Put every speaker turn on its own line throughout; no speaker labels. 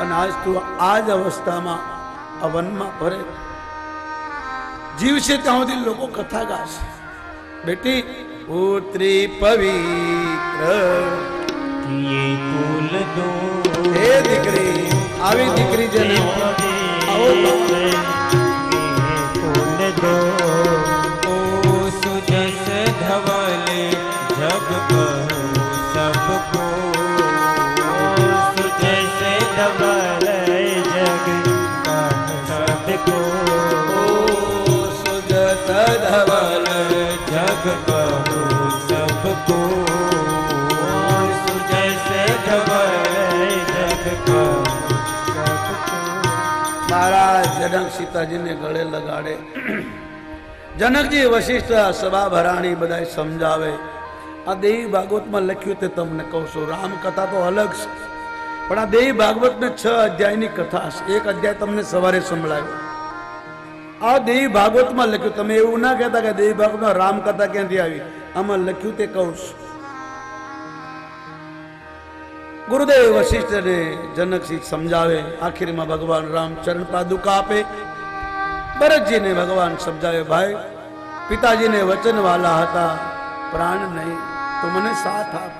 અને આજ તું આ જ અવસ્થામાં આ વનમાં ફરે જીવશે ત્યાં સુધી લોકો કથા ગાશે. બેટી પુત્રી પવિત્ર હે દીકરી, આવી દીકરી જેને આવો
दो ओ सुजस धवल जग कहूँ सबको सुजस धवल जग सबको
सुजस धवल
जग कहूँ सबको सुजस धवल जग कहूँ
महाराज जनक सीताजी ने गले लगाड़े. जनक जी वशिष्ठ सभा भराणी बधाई समझावे. आ देवी भागवत में लख्यु ते तमने कहूं छुं. राम कथा तो अलग छे पण आ देवी भागवत में 6 अध्याय नी कथा छे. एक अध्याय तमने सवारे संभळाव्यो. आ देवी भागवत में लख्यु. तमे एवुं ना कहेता के देवी भागवत में राम कथा क्यांथी आवी. आमां लख्यु ते कहूं छुं. गुरुदेव वशिष्ठ ने जनक सिंह समझावे. आखिर में भगवान राम चरण पादुका आपे. भरत जी ने भगवान समझावे भाई पिताजी ने वचन वाला हता प्राण नहीं तो मने साथ आप.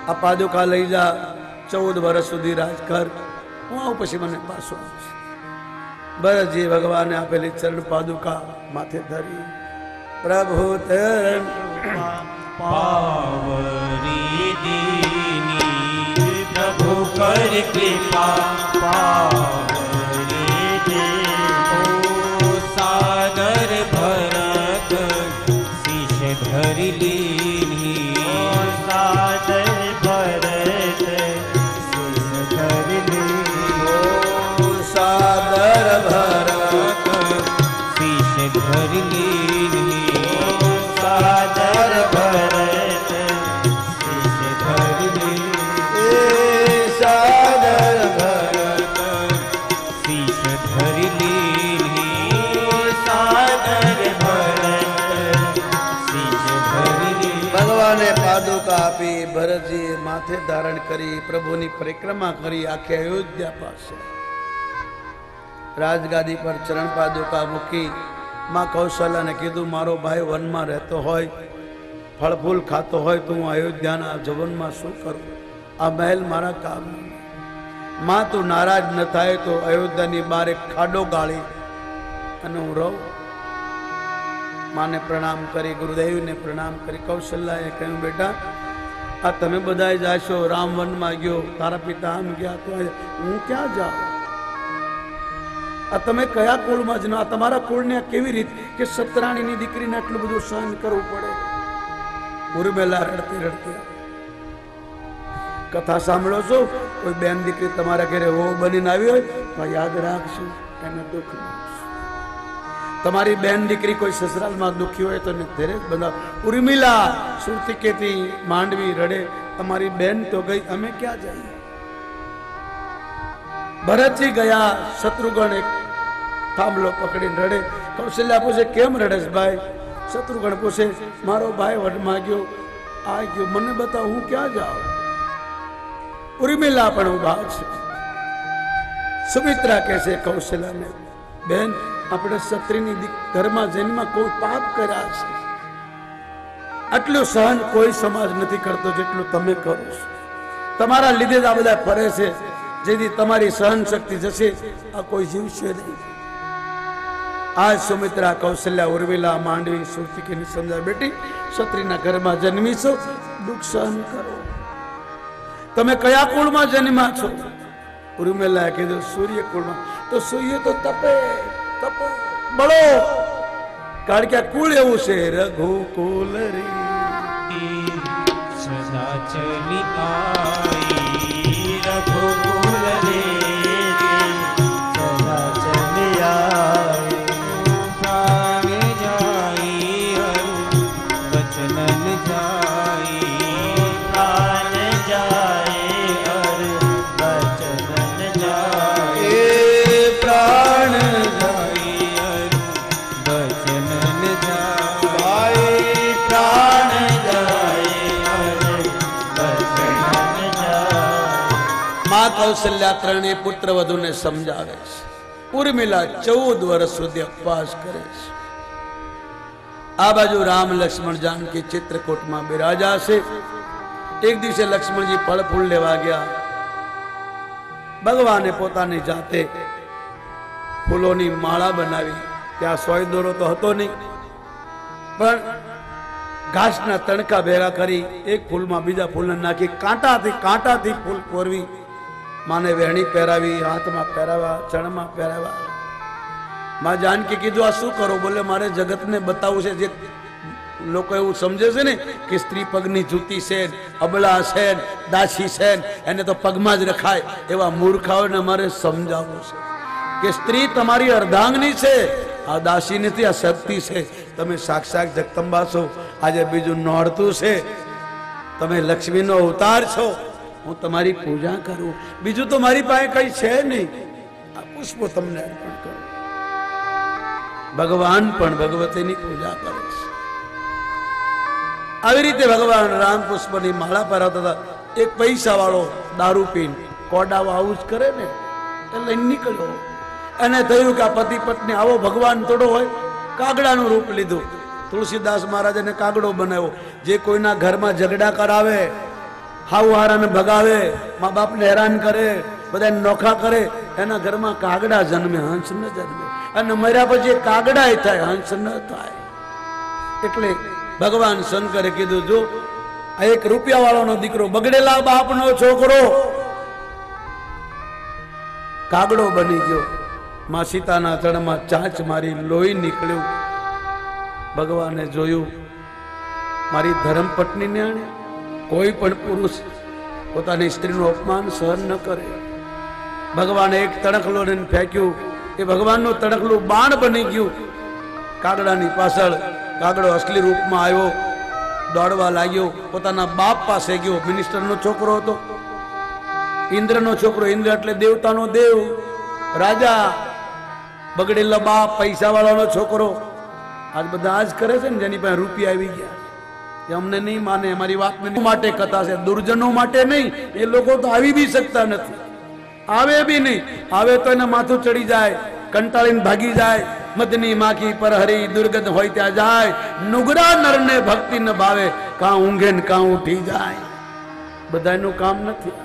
आ पादुका लई जा 14 वर्ष सुधी राज कर हूँ आऊं पछी मने पाछो आवशे. भरत जी भगवान ने आपेली चरण पादुका माथे धरी. प्रभु चरण
पावरी दीनी प्रभु कर कृपा पावरी दे ओ सागर भरत शीश धरि लीनी सागर भरत शीश धरि लीनी
सागर भरत
शीश धरि लीनी सागर भरत शीश धरि लीनी
सागर भरत
शीश धरि लीनी सागर भरत शीश धरि लीनी.
भगवाने पादुका आपी. भरत जी माथे धारण करी प्रभुनी परिक्रमा करी आखे अयोध्या पासे राजगादी पर चरण पादुका मूकी. मां कौशल्या ने कीधुं मारो भाई वन में रहतो होय फल फूल खातो होय तो हूँ अयोध्याना जवन में शू करूं. आ महल मारा काम नहीं. मां तू नाराज न थाय तो अयोध्यानी बार एक खाडो गाળી अने हूँ रहूं. मां ने प्रणाम करी. गुरुदेव ने प्रणाम करी. कौशल्याए कहूं बेटा आ तमे बधाए जाशो राम वन में गयो तारा पिता आम गया तो हूँ क्या जाऊं. आ तमे कया कुल में जना तमारा कुल ने केवी रीत के सतराणी नी दीकरी ने आटલું બધું સહન કરવું પડે. ઉર્મિલા રડતી રડતી कथा सांभळो छो. कोई बेन दीकरी तमारा घरे वो बनीने आवी होय तो याद राखशो एने दुख न. तमारी बेन दीकरी कोई ससराल में दुखी होय तो तेरे बंदा. उर्मिला सुरती केती मांडवी रड़े तमारी बेन तो गई अमे क्या जाइए. भरत जी गया. शत्रुघ्न एक थांभलो पकड़ी रड़े. कौशल्या पूछे केम रड़ेस भाई. शत्रुघ्न पूछे मारो भाई वड माग्यो आ गयो मने बताओ हूँ क्या जाऊं. उर्मिला पण उभा छे. सुमित्रा कहसे कौशल्या ने बेन આપણે ક્ષત્રિયની ઘરમાં જન્મમાં કોઈ પાપ કર્યા છે આટલું સહન કોઈ સમાજ નથી કરતો જેટલું તમે કરો છો. તમારા લીધે જ આ બધા ફરે છે. જેથી તમારી સહન શક્તિ જશે આ કોઈ જીવશે નહીં. आज सुमित्रा कौशल्या उर्मिला मांडवी सुरतिकी ने समझा बेटी क्षत्रियना घर में जन्मी छो दुख सहन करो. तमे कया कुल में जन्मा छो. उर्मिला कीधुं सूर्य कुल में. तो सूर्य तो तपे तपो बड़ो कारण के कुल एवं छे रघुकुल री
सदा चली आई रघुकुल रे सदा चली आई
માં કૌશલ્યા ત્રણેય પુત્ર વધુને સમજાવે છે. ઉર્મિલા 14 વર્ષ સુધી ઉપવાસ કરે છે. આ બાજુ રામ લક્ષ્મણ જાનકી ચિત્રકૂટમાં બિરાજા છે. એક દિવસે લક્ષ્મણજી ફળ ફૂલ લેવા ગયા. ભગવાને પોતાની જાતે ફૂલોની માળા બનાવી. ત્યાં સોય દોરો તો હતો નહીં, પણ ઘાસના તણકા ભેગા કરી એક ફૂલમાં બીજા ફૂલને નાખી કાંટાથી ફૂલ કોરવી, માને વેણી પહેરાવી, હાથમાં પહેરાવા, ચણમાં પહેરાવા. માં જાનકી કીધું આ શું કરો? બોલે મારે જગતને બતાવવું છે. જે લોકો એવું સમજે છે ને કે સ્ત્રી પગની જૂતી છે, અબળા છે, દાસી છે, એને તો પગમાં જ રખાય, એવા મૂર્ખાઓને મારે સમજાવવું છે કે સ્ત્રી તમારી અર્ધાંગની છે, આ દાસી નથી, આ શક્તિ છે. તમે સાક્ષાત જગદંબા છો. આજે બીજું નોરતું છે, તમે લક્ષ્મીનો અવતાર છો. હું તમારી પૂજા કરું, બીજું તો મારી પાસે કઈ છે નહીં. આ પુષ્પો તમને અર્પણ કરું. ભગવાન પણ ભગવતીની પૂજા કરે છે. આવી રીતે ભગવાન રામ પુષ્પની માળા પહેરાવતા હતા. એક પૈસા વાળો દારૂ પીને કોડાઓ આવું જ કરે ને, એટલે નીકળ્યો. એને થયું કે આ પતિ પત્ની આવો ભગવાન થોડો હોય. કાગડાનું રૂપ લીધું. તુલસીદાસ મહારાજને કાગડો બનાવ્યો. જે કોઈના ઘરમાં ઝઘડા કરાવે, હાવહારાને ભગાવે, મા બાપને હેરાન કરે, બધાને નોખા કરે, એના ઘરમાં કાગડા જન્મે, હંસ ન જન્મે. અને મર્યા પછી કાગડા થાય, હંસ ન થાય. એટલે ભગવાન શંકરે કીધું, જો આ એક રૂપિયા વાળાનો દીકરો, બગડેલા બાપનો છોકરો કાગડો બની ગયો. માં સીતાના ચરણમાં ચાંચ મારી, લોહી નીકળ્યું. ભગવાને જોયું, મારી ધર્મ પત્નીને આણે. કોઈ પણ પુરુષ પોતાની સ્ત્રીનું અપમાન સહન ન કરે. ભગવાને એક તણખલો લઈને ફેંક્યું. એ ભગવાનનું તણખલું બાણ બની ગયું. કાગડાની પાછળ કાગડો અસલી રૂપમાં આવ્યો, દોડવા લાગ્યો. પોતાના બાપ પાસે ગયો. મિનિસ્ટરનો છોકરો હતો, ઇન્દ્રનો છોકરો. ઇન્દ્ર એટલે દેવતાનો દેવ, રાજા. બગડેલા બાપ, પૈસા વાળાનો છોકરો. આજ બધા આજ કરે છે ને, જેની પાસે રૂપિયા આવી ગયા. એ અમને નહીં માને, અમારી વાત માટે કથા છે, દુર્જનો માટે નહીં. એ લોકો તો આવી બી શકતા નથી, આવે બી નહીં. આવે તો એને માથું ચડી જાય, કંટાળીને ભાગી જાય. મદની માખી પર હરી, દુર્ગત હોય ત્યાં જાય. નુગરા નરને ભક્તિ ન ભાવે, કાં ઊંઘે ને કાં ઉઠી જાય. બધાનું કામ નથી.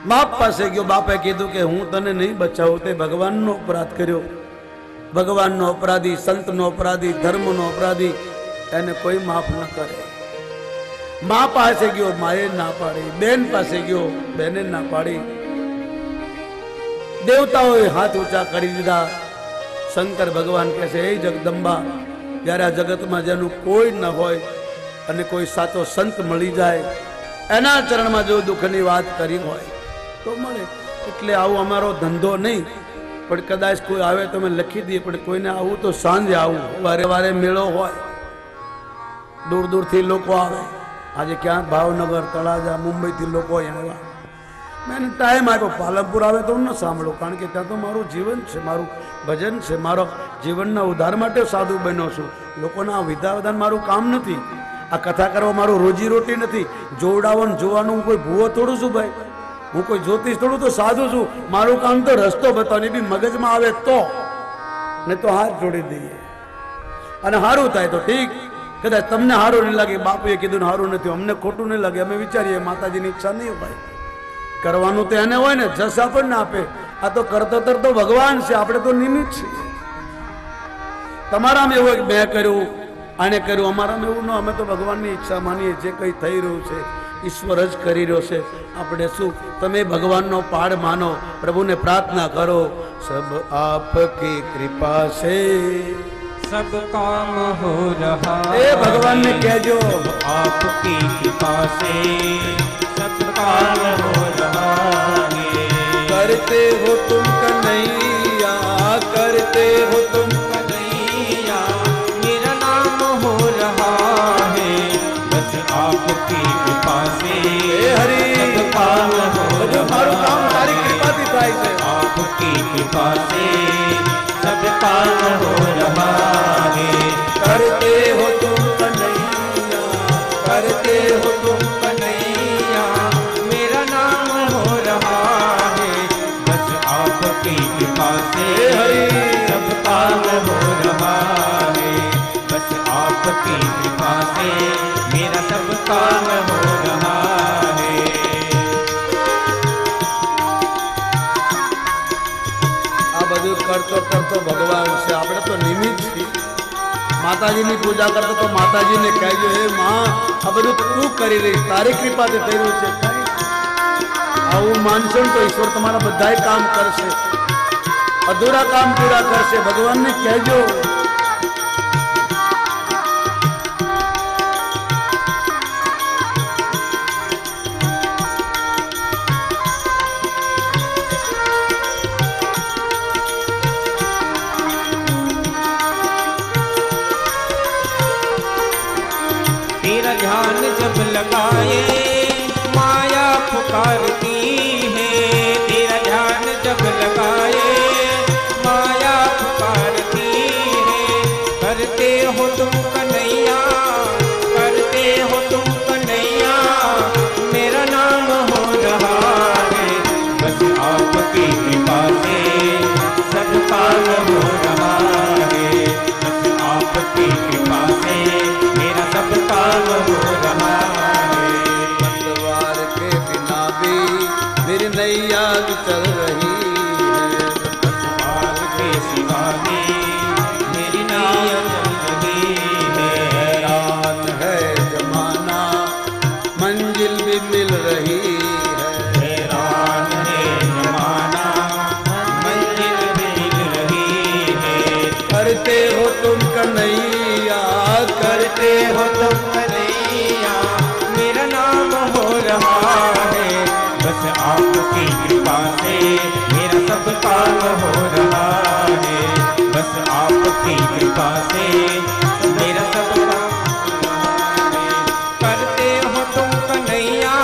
બાપ પાસે ગયો. બાપે કીધું કે હું તને નહીં બચાવું. તે ભગવાનનો અપરાધ કર્યો. ભગવાનનો અપરાધી, સંતનો અપરાધી, ધર્મનો અપરાધી, એને કોઈ માફ ન કરે. મા પાસે ગયો, માએ ના પાડી. બેન પાસે ગયો, બેને ના પાડી. દેવતાઓએ હાથ ઊંચા કરી દીધા. શંકર ભગવાન કહે છે, હે જગદંબા, જ્યારે આ જગતમાં જેનું કોઈ ન હોય અને કોઈ સાચો સંત મળી જાય, એના ચરણમાં જો દુઃખની વાત કરી હોય તો મળે. એટલે આવું અમારો ધંધો નહીં, પણ કદાચ કોઈ આવે તો અમે લખી દઈએ. પણ કોઈને આવું તો સાંજે આવું, વારે વારે મેળો હોય, દૂર દૂરથી લોકો આવે. આજે ક્યાં ભાવનગર, તળાજા, મુંબઈથી લોકો આવ્યા. મેં ટાઈમ આપ્યો. પાલનપુર આવે તો હું ન સાંભળું, કારણ કે ત્યાં તો મારું જીવન છે, મારું ભજન છે, મારો જીવનના ઉદ્ધાર માટે સાધુ બન્યો છું. લોકોના વિધા વિધાન મારું કામ નથી. આ કથા કરવા મારું રોજીરોટી નથી. જોવડાવવાનું જોવાનું હું કોઈ ભૂવો થોડું છું ભાઈ, હું કોઈ જ્યોતિષ થોડું, તો સાધુ છું. મારું કામ તો રસ્તો બતાવવાનો. એ બી મગજમાં આવે તો, ને તો હાથ જોડી દઈએ અને સારું થાય તો ઠીક. કદાચ તમને સારું નહીં લાગે, બાપુએ કીધું સારું નથી, અમને ખોટું નહીં લાગે, અમે વિચારીએ માતાજીની ઈચ્છા નહીં હોય. કરવાનું તો એને હોય ને, જસ આપણને આપે. આ તો કરતોતર તો ભગવાન છે, આપણે તો નિમિત્ત છીએ. તમારામાં એવું મેં કર્યું, આને કર્યું, અમારામાં એવું ન. અમે તો ભગવાનની ઈચ્છા માનીએ. જે કંઈ થઈ રહ્યું છે ઈશ્વર જ કરી રહ્યો છે. આપણે શું? તમે ભગવાનનો પાડ માનો, પ્રભુને પ્રાર્થના કરો. સબ આપકી કૃપા છે,
सब काम हो रहा
એ ભગવાનને કહેજો,
आपकी कृपा से सब काम हो रहा है.
करते हो तुम कन्हैया, करते हो तुम
कन्हैया, मेरा नाम हो रहा है. बस आपकी कृपा से
हरि
सब काम हो
મારું કામ તારી કૃપાથી થાય છે.
आपकी कृपा से सब काम हो रहा है.
करते हो तुम कन्हैया, करते हो तुम
कन्हैया, मेरा नाम आपकी कृपा से
हे हरि
सब काम हो रहा है। बस आपकी कृपा से मेरा सब काम हो रहा है।
आ बधु करतो करतो भगवान से आपणे तो निमित्त छी। माताजी की पूजा करते तो माताजी ने कहजो हे मां आ बधु तू करी रही तारी कृपा से थई रह्युं छे। आવું માનશો તો ઈશ્વર તમારા બધાય કામ કરશે, અધૂરા કામ પૂરા કરશે। ભગવાનને કહેજો
तेरा ध्यान जब लगाए माया पुकारती है। तेरा ध्यान जब लगाए माया पुकारती है। करते हो तुम कन्हैया, करते हो तुम कन्हैया, मेरा नाम हो रहा है। बस आपकी कृपा से सब काम हो रहा है। बस आपकी कृपा से मेरा सब काम हो रहा है।
पतवार के बिना भी मेरी नैया चल रही है।
पतवार के सिवा भी मेरी नैया चल रही है।
हैरान है जमाना मंजिल भी मिल रही है।
हैरान है जमाना मंजिल भी मिल रही है।
करते हो तुम कन्हैया,
करते हो तुम कन्हैया, मेरा नाम हो रहा है। बस आपकी कृपा से मेरा सब काम हो रहा है। बस आपकी कृपा से मेरा सब काम हो रहा है। करते हो तुम कन्हैया,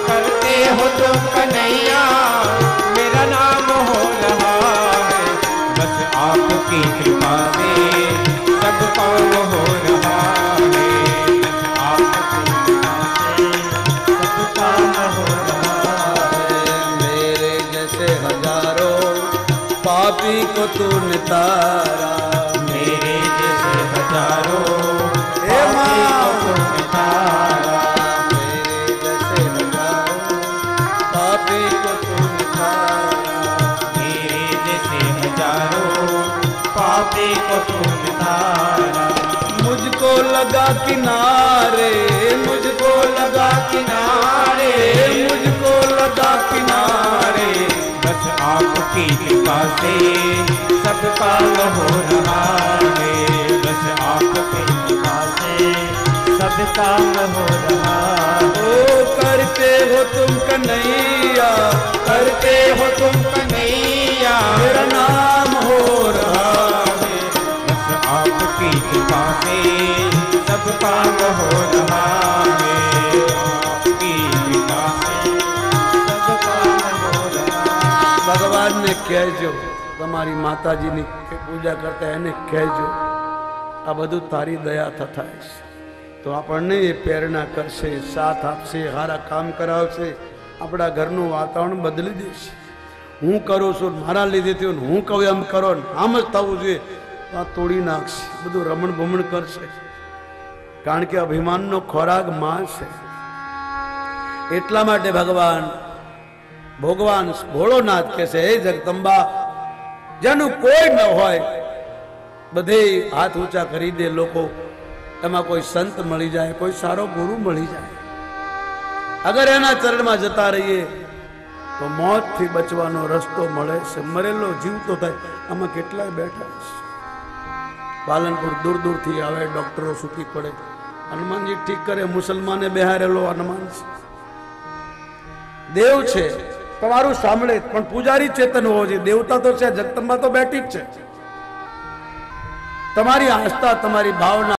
करते हो तुम कन्हैया, मेरा नाम हो रहा है। बस आपकी कृपा से सब काम हो रहा है। बस आपकी कृपा से सब काम हो रहा है।
मेरे जैसे हजारों पापी को तूने तारा।
मेरे जैसे हजारों
हे
पापी
माँ।
को तुमने तारा।
मेरे जैसे हजारों पापी को तूने तारा।
मेरे जैसे हजारों पापी को तुमने तारा।
मुझको लगा किनारे, मुझको लगा किनारे, मुझको लगा किनारे।
बस आपकी कृपा से सब काम हो रहा है। बस आपकी कृपा से सब काम हो रहा है।
ओ करते हो तुम कन्हैया,
करते हो तुम कन्हैया,
मेरा नाम हो रहा
है। बस आपकी कृपा से सब काम हो रहा है। आपकी कृपा से सब काम हो रहा है।
भगवान ने कहेजो તમારી માતાજીની પૂજા કરતા એને કહેજો આ બધું તારી દયાથી થાય છે। તો આપણને એ પ્રેરણા કરશે, સાથ આપશે, સારા કામ કરાવશે, આપણા ઘરનું વાતાવરણ બદલી દેશે। હું કરું છું મારા લીધે થયું, હું કહું એમ કરો ને આમ જ થવું જોઈએ તો આ તોડી નાખશે, બધું રમણ ભમણ કરશે। કારણ કે અભિમાનનો ખોરાક માં છે। એટલા માટે ભગવાન ભોળોનાથ કહે છે, હે જગદંબા, જેનું કોઈ ન હોય બધે હાથ ઊંચા કરી દે લોકો, એમાં કોઈ સંત મળી જાય, કોઈ સારો ગુરુ મળી જાય, અગર એના ચરણમાં જતા રહીએ તો મોતથી બચવાનો રસ્તો મળે છે। મરેલો જીવતો થાય। આમાં કેટલાય બેઠા છે, પાલનપુર દૂર દૂરથી આવે, ડોક્ટરો સૂકી પડે, હનુમાનજી ઠીક કરે, મુસલમાને બેહારેલો હનુમાન છે, દેવ છે, તમારું સાંભળે, પણ પૂજારી ચેતન હોવો જોઈએ। દેવતા તો છે, જગદંબા તો બેઠી જ છે। તમારી આસ્થા, તમારી ભાવના